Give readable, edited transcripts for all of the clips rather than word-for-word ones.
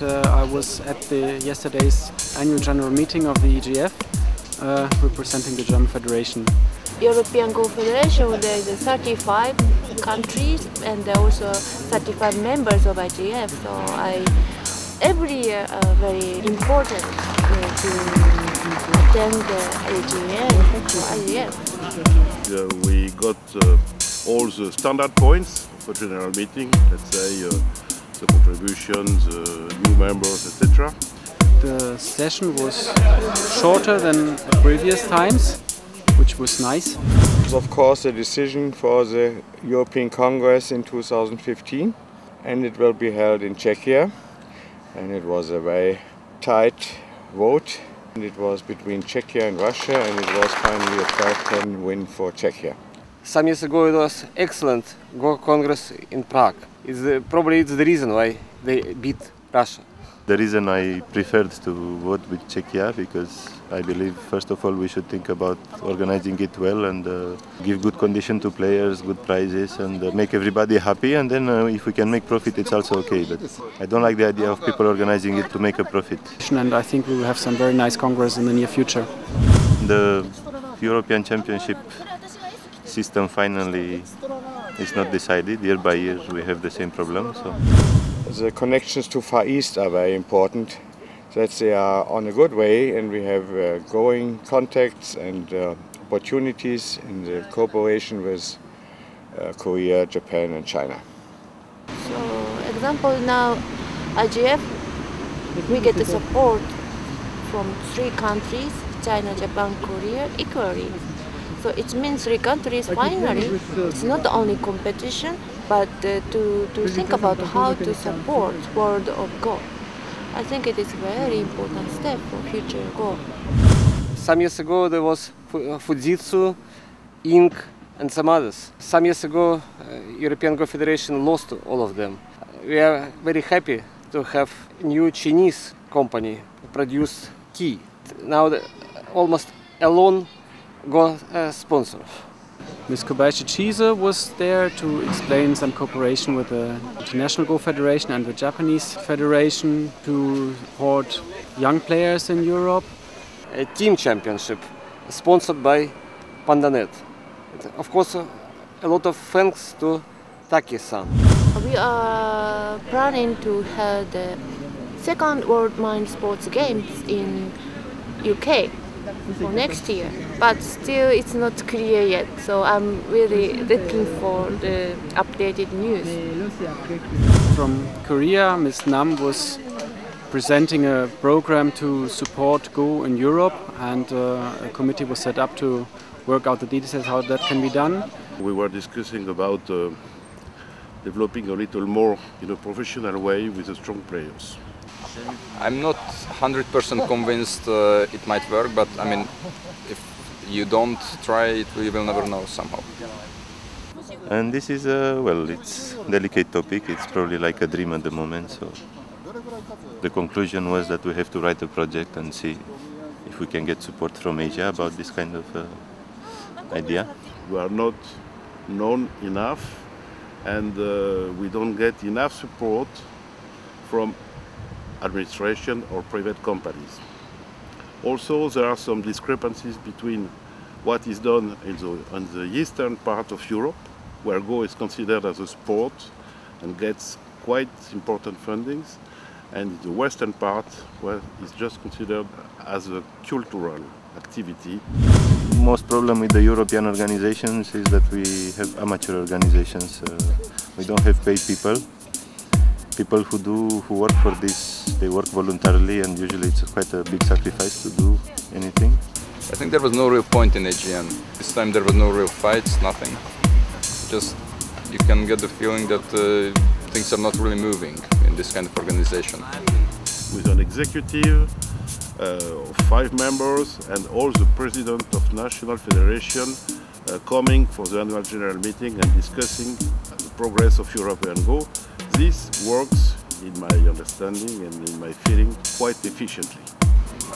I was at yesterday's annual general meeting of the EGF, representing the German Federation. European Go Federation, there is 35 countries and there are also 35 members of IGF. So every year very important to attend the IGF. We got all the standard points for general meeting, let's say the contributions, new members, etc. The session was shorter than previous times, which was nice. It was of course a decision for the European Congress in 2015, and it will be held in Czechia. And it was a very tight vote. And it was between Czechia and Russia, and it was finally a 12-10 win for Czechia. Some years ago it was excellent Go Congress in Prague. Probably it's the reason why they beat Russia. The reason I preferred to vote with Czechia, because I believe first of all we should think about organizing it well and give good condition to players, good prizes, and make everybody happy, and then if we can make profit it's also okay. But I don't like the idea of people organizing it to make a profit. And I think we will have some very nice congress in the near future. The European Championship system finally is not decided. Year by year we have the same problem. So the connections to Far East are very important, that they are on a good way, and we have growing contacts and opportunities in the cooperation with Korea, Japan and China. So, example now, IGF, we get the support from 3 countries, China, Japan, Korea, equally. So it means 3 countries finally, it's not only competition, but to think about how to support world of Go. I think it is a very important step for future Go. Some years ago there was Fujitsu, Inc. and some others. Some years ago European Go Federation lost all of them. We are very happy to have a new Chinese company produce key. Now almost alone Go sponsor. Ms. Kobayashi Chise was there to explain some cooperation with the International Go Federation and the Japanese Federation to support young players in Europe. A team championship sponsored by Pandanet. Of course, a lot of thanks to Taki-san. We are planning to have the 2nd World Mind Sports Games in UK for next year, but still it's not clear yet, so I'm really looking for the updated news. From Korea, Ms. Nam was presenting a program to support Go in Europe, and a committee was set up to work out the details how that can be done. We were discussing about developing a little more in a professional way with the strong players. I'm not 100% convinced it might work, but I mean, if you don't try it, you will never know somehow. and this is well, it's a delicate topic. It's probably like a dream at the moment. So the conclusion was that we have to write a project and see if we can get support from Asia about this kind of idea. We are not known enough, and we don't get enough support from administration or private companies. Also, there are some discrepancies between what is done on the eastern part of Europe, where Go is considered as a sport and gets quite important fundings, and the western part, where it's just considered as a cultural activity. Most problem with the European organizations is that we have amateur organizations. We don't have paid people. People who work for this, they work voluntarily, and usually it's quite a big sacrifice to do anything. I think there was no real point in AGM. This time there was no real fights, nothing. Just you can get the feeling that things are not really moving in this kind of organization. With an executive of 5 members and all the president of National Federation coming for the annual general meeting and discussing the progress of European Go, this works, in my understanding and in my feeling, quite efficiently.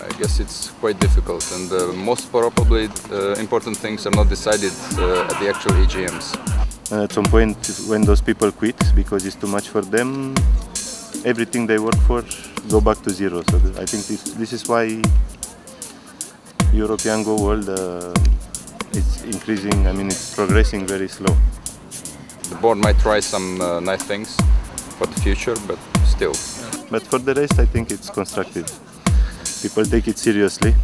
I guess it's quite difficult, and most probably important things are not decided at the actual AGMs. And at some point, when those people quit because it's too much for them, everything they work for go back to zero. So I think this is why European Go World is increasing. I mean, it's progressing very slow. The board might try some nice things for the future, but still. But for the rest, I think it's constructive. People take it seriously.